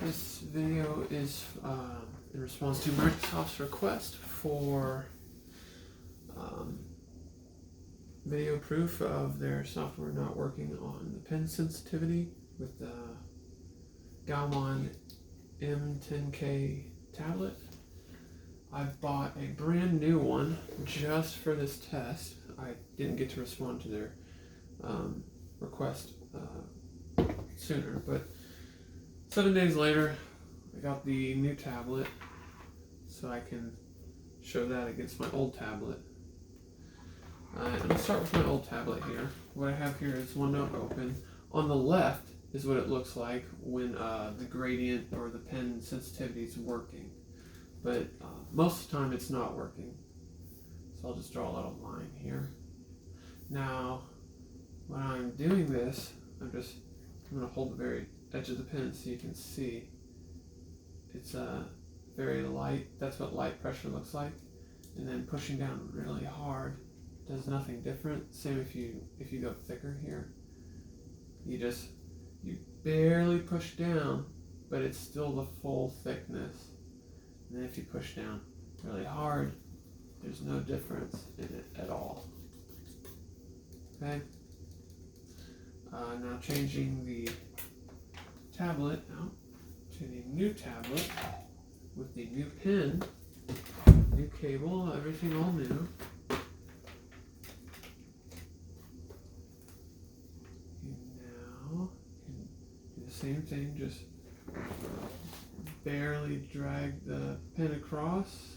This video is in response to Microsoft's request for video proof of their software not working on the pen sensitivity with the Gaomon M10K tablet. I've bought a brand new one just for this test. I didn't get to respond to their request sooner, but 7 days later I got the new tablet so I can show that against my old tablet. I'm going to start with my old tablet here. What I have here is OneNote open. On the left is what it looks like when the gradient or the pen sensitivity is working, but most of the time it's not working. So I'll just draw a little line here. Now when I'm doing this, I'm going to hold the very edge of the pen so you can see. It's very light. That's what light pressure looks like. And then pushing down really hard does nothing different. Same if you go thicker here. You barely push down, but it's still the full thickness. And then if you push down really hard, there's no difference in it at all. Okay. Now changing the tablet out to the new tablet with the new pen, new cable, everything all new. Same thing, just barely drag the pen across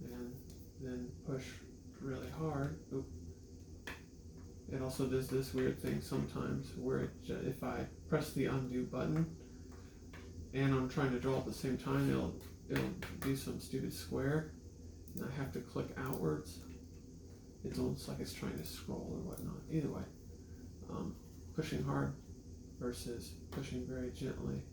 and then push really hard. Oop. It also does this weird thing sometimes where if I press the undo button and I'm trying to draw at the same time, it'll do some stupid square and I have to click outwards. It's almost like it's trying to scroll or whatnot. Either way, pushing hard versus pushing very gently.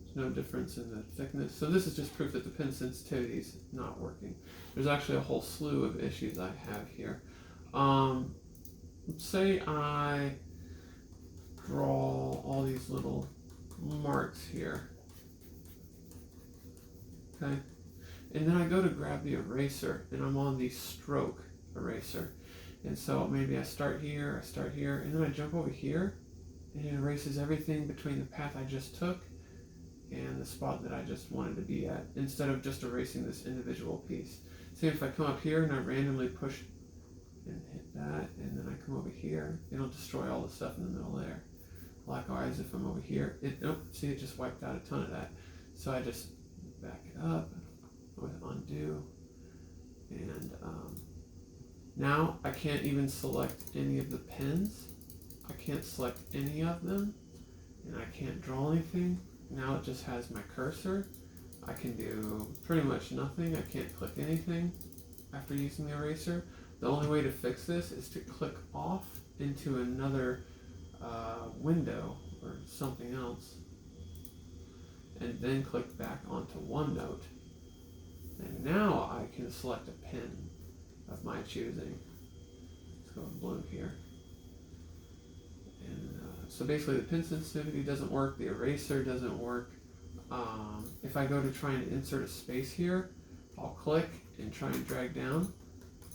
There's no difference in the thickness. So this is just proof that the pen sensitivity is not working. There's actually a whole slew of issues I have here. Say I draw all these little marks here. Okay? And then I go to grab the eraser and I'm on the stroke eraser. And so maybe I start here, and then I jump over here, and it erases everything between the path I just took and the spot that I just wanted to be at, instead of just erasing this individual piece. Same if I come up here and I randomly push and hit that, and then I come over here, it'll destroy all the stuff in the middle there. Likewise, if I'm over here, it just wiped out a ton of that. So I just back it up with undo, and now I can't even select any of the pens. I can't select any of them, and I can't draw anything. Now it just has my cursor. I can do pretty much nothing. I can't click anything after using the eraser. The only way to fix this is to click off into another window or something else, and then click back onto OneNote. And now I can select a pen of my choosing. Let's go in blue here. And so basically the pen sensitivity doesn't work, the eraser doesn't work. If I go to try and insert a space here, I'll click and try and drag down,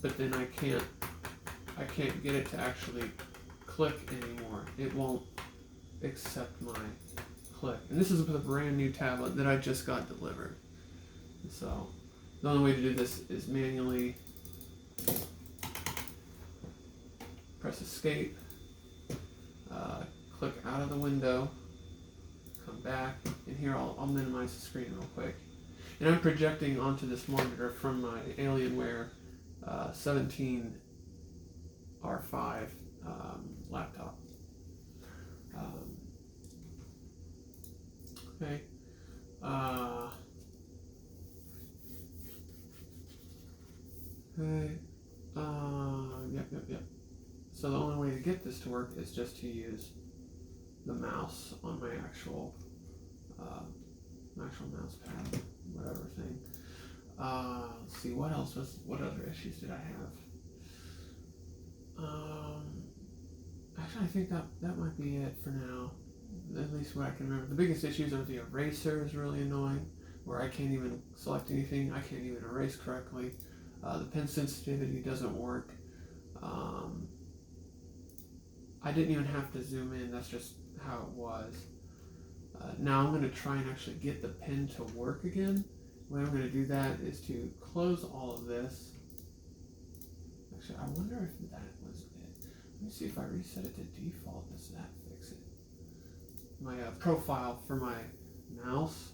but then I can't get it to actually click anymore. It won't accept my click. And this is with a brand new tablet that I just got delivered. And so the only way to do this is manually press escape, click out of the window, come back, and here I'll minimize the screen real quick. And I'm projecting onto this monitor from my Alienware 17R5 laptop. Okay. Okay. Yep. So the only way to get this to work is just to use the mouse on my actual mouse pad, whatever thing. Let's see, what other issues did I have? Actually, I think that might be it for now. At least what I can remember. The biggest issues are the eraser is really annoying, where I can't even select anything. I can't even erase correctly. The pen sensitivity doesn't work. I didn't even have to zoom in. That's just how it was. Now I'm going to try and actually get the pen to work again. The way I'm going to do that is to close all of this. Actually, I wonder if that was it. Let me see if I reset it to default. Does that fix it? My profile for my mouse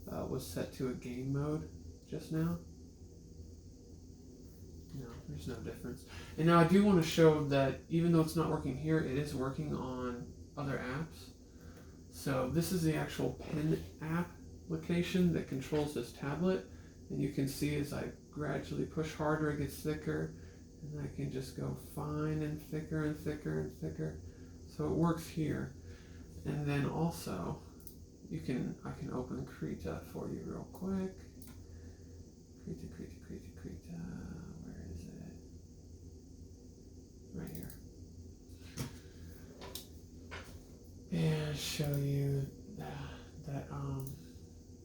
was set to a game mode just now. No, there's no difference. And now I do want to show that even though it's not working here, it is working on other apps. So this is the actual pen application that controls this tablet. And you can see as I gradually push harder, it gets thicker. And I can just go fine and thicker and thicker and thicker. So it works here. And then also, I can open Krita for you real quick. Krita. Where is it? Right here. And show you that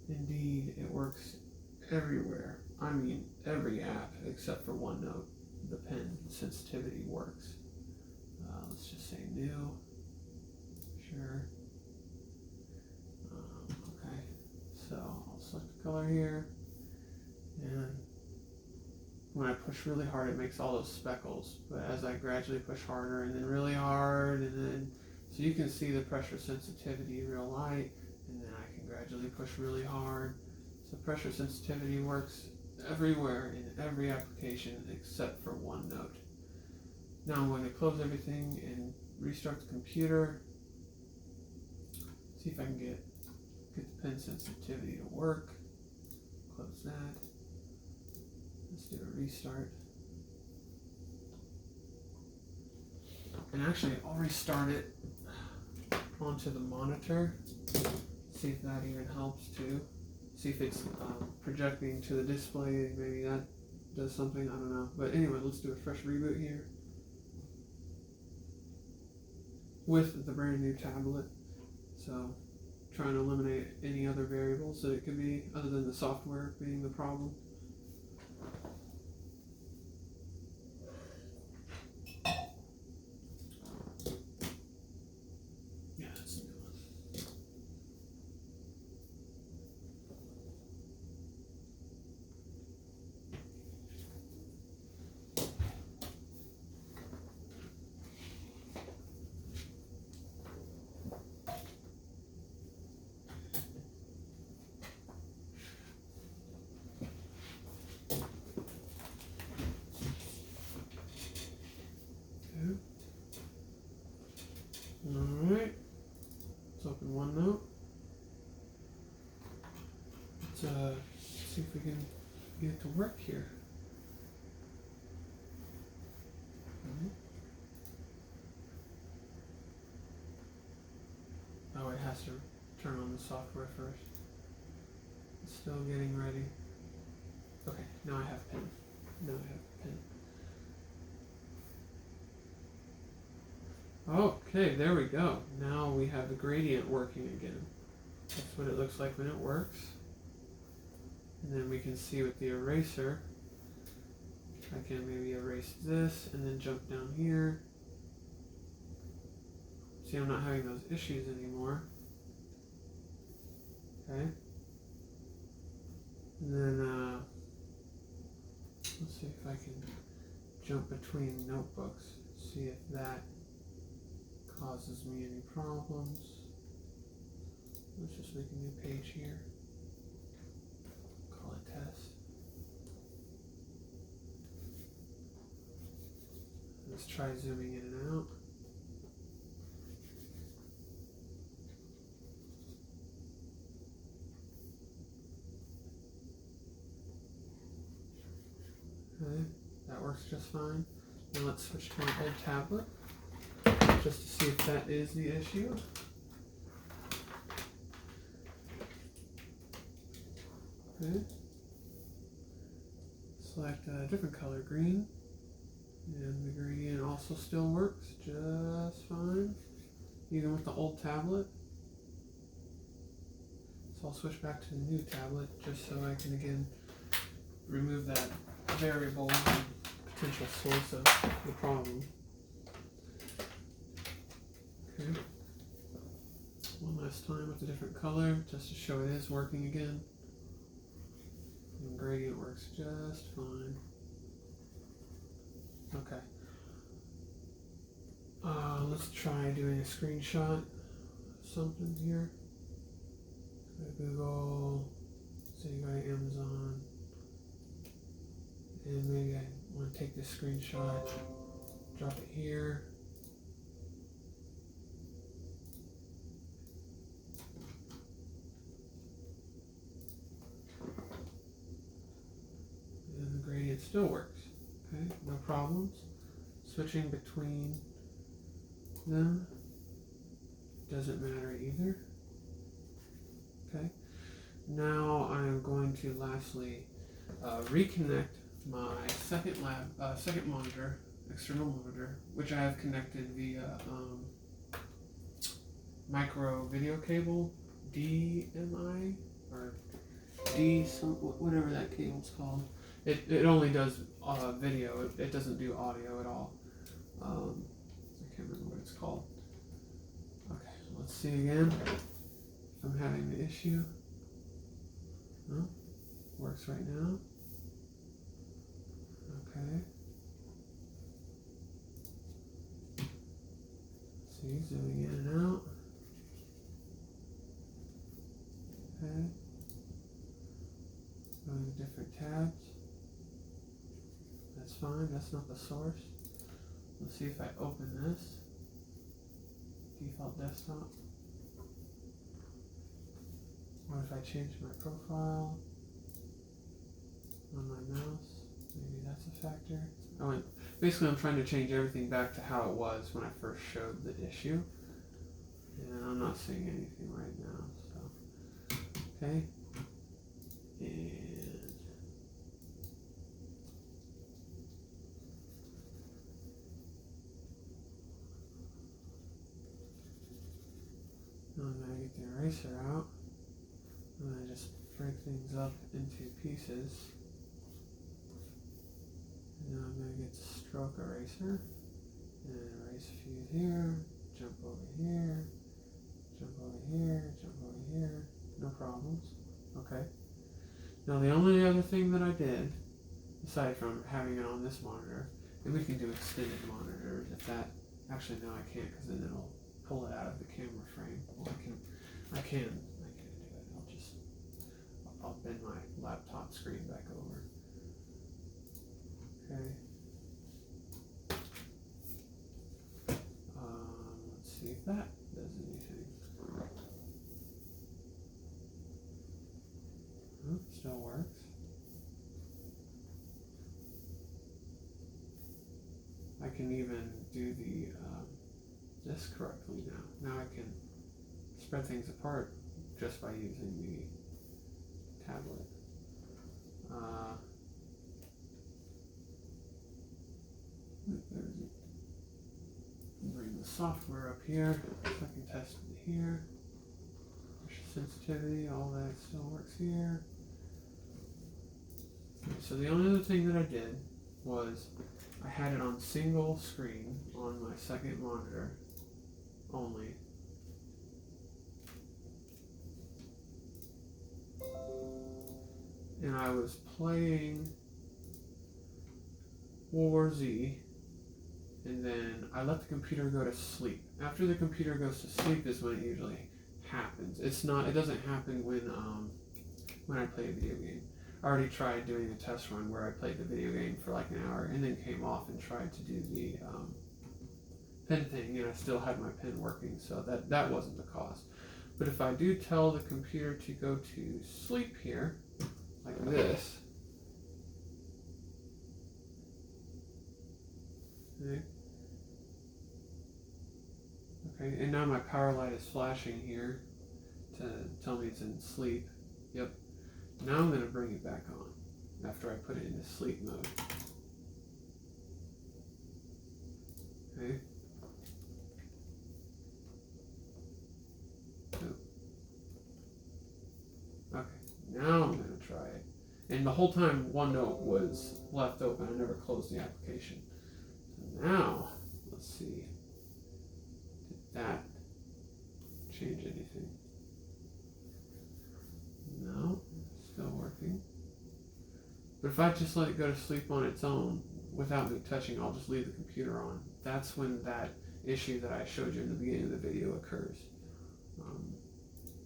indeed it works everywhere. I mean every app except for OneNote. The pen sensitivity works. Let's just say new. Sure. Okay. So I'll select the color here, and when I push really hard, it makes all those speckles. But as I gradually push harder, and then really hard, and then so you can see the pressure sensitivity real light, and then I can gradually push really hard. So pressure sensitivity works everywhere in every application except for OneNote. Now I'm going to close everything and restart the computer. See if I can get the pen sensitivity to work. Close that. Let's do a restart. And actually, I'll restart it onto the monitor. See if that even helps too. See if it's projecting to the display. Maybe that does something. I don't know. But anyway, let's do a fresh reboot here with the brand new tablet. So trying to eliminate any other variables that it could be other than the software being the problem. Yeah, that's a new one. Alright, let's open OneNote. Let's see if we can get it to work here. Oh, it has to turn on the software first. It's still getting ready. Okay, now I have pen. Okay, there we go. Now we have the gradient working again. That's what it looks like when it works. And then we can see with the eraser, I can maybe erase this and then jump down here. See, I'm not having those issues anymore. Okay. And then, let's see if I can jump between notebooks. See if that causes me any problems. Let's just make a new page here. Call it test. Let's try zooming in and out. Okay, that works just fine. Now let's switch to my old tablet just to see if that is the issue. Okay. Select a different color, green. And the gradient also still works just fine, even with the old tablet. So I'll switch back to the new tablet just so I can again remove that variable and potential source of the problem. Okay. One last time with a different color just to show it is working again. And gradient works just fine. Okay. Let's try doing a screenshot of something here. Go to Google, say you go to Amazon, and maybe I want to take this screenshot, drop it here. And the gradient still works. Okay, no problems. Switching between them doesn't matter either. Okay, now I'm going to lastly reconnect my second monitor, external monitor, which I have connected via micro video cable, DMI, or whatever that cable's called. It only does video, it doesn't do audio at all. I can't remember what it's called. Okay, let's see again if I'm having the issue. No, works right now. Okay. See, zooming in and out. Okay. Going to different tabs. That's fine, that's not the source. Let's see if I open this. Default desktop. What if I change my profile on my mouse? Maybe that's a factor. Basically I'm trying to change everything back to how it was when I first showed the issue. And I'm not seeing anything right now, so. Okay. And now I'm going to get the eraser out. I'm going to just break things up into pieces. And now I'm going to get the stroke eraser and erase a few here, jump over here, jump over here, jump over here. No problems. Okay. Now the only other thing that I did, aside from having it on this monitor, and we can do extended monitors if that, actually no I can't because then it'll pull it out of the camera frame. Well, I can do it. I'll bend my laptop screen back over. Okay. Let's see if that does anything. Still works. I can even do this correctly now. Now I can spread things apart just by using the tablet. Bring the software up here so I can test it here. Sensitivity, all that still works here. So the only other thing that I did was I had it on single screen on my second monitor only. And I was playing War Z, and then I let the computer go to sleep. After the computer goes to sleep is when it usually happens. It doesn't happen when I play a video game. I already tried doing a test run where I played the video game for like an hour and then came off and tried to do the pen thing, and I still had my pen working, so that wasn't the cause. But if I do tell the computer to go to sleep here, like this, okay, and now my power light is flashing here to tell me it's in sleep. Yep. Now I'm going to bring it back on after I put it into sleep mode. Okay. Okay, now I'm going to try it. And the whole time OneNote was left open. I never closed the application. So now, let's see. Did that change anything? No, still working. But if I just let it go to sleep on its own without me touching, I'll just leave the computer on. That's when that issue that I showed you in the beginning of the video occurs.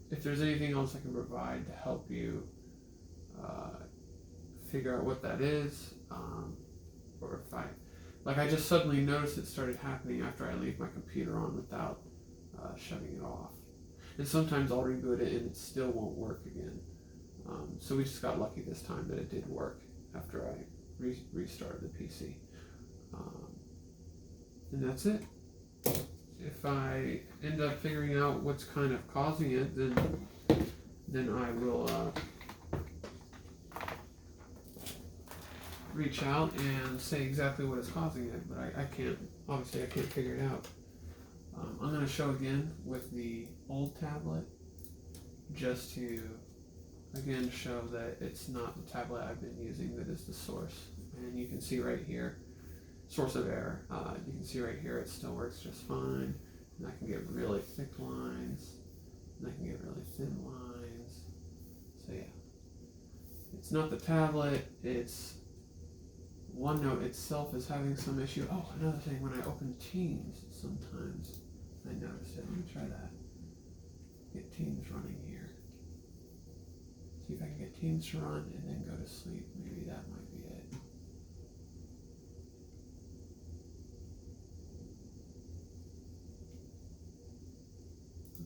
If there's anything else I can provide to help you figure out what that is, or if I just suddenly noticed it started happening after I leave my computer on without shutting it off. And sometimes I'll reboot it and it still won't work again. So we just got lucky this time that it did work after I restarted the PC. And that's it. If I end up figuring out what's kind of causing it, then I will reach out and say exactly what is causing it. But I can't figure it out. I'm going to show again with the old tablet, just to again show that it's not the tablet I've been using that is the source. And you can see right here, source of error. You can see right here it still works just fine. And I can get really thick lines, and I can get really thin lines. So yeah, it's not the tablet, it's OneNote itself is having some issue. Oh, another thing, when I open Teams, sometimes I notice it. Let me try that. Get Teams running here. See if I can get Teams to run and then go to sleep. Maybe that might be it.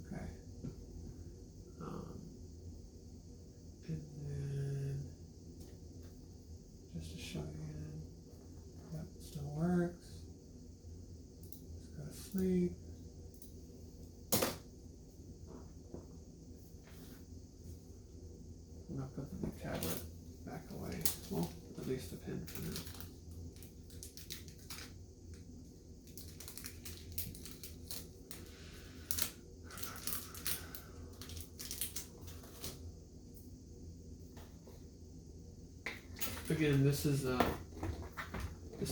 Okay. And then just to show you again. Yep, it still works. Let's go to sleep. I'm going to put the new tablet back away. Well, at least the pen for now. Again, this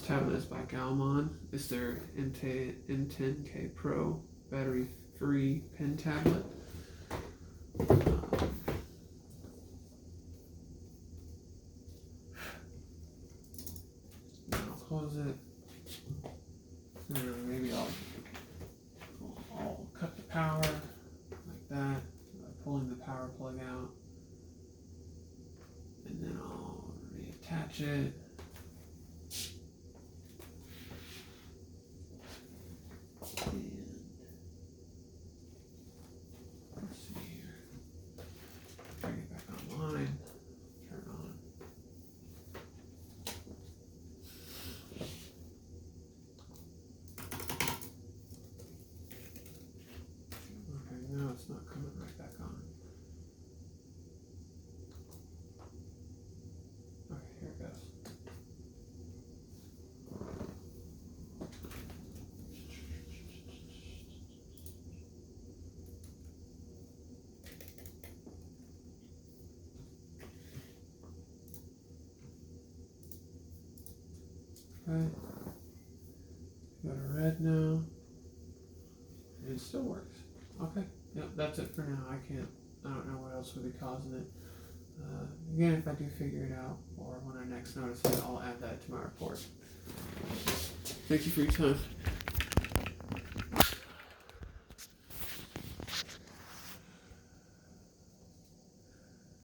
tablet is by Gaomon. It's their M10K Pro battery-free pen tablet. Close it, and maybe I'll cut the power like that by pulling the power plug out, and then I'll reattach it. And let's see here, bring it back online, turn it on. No, it's not coming right back on. Okay, here it goes. Okay. Go to red now. And it still works. Okay. Yep, that's it for now. I don't know what else would be causing it. Again, if I do figure it out, or when I next notice it, I'll add that to my report. Thank you for your time.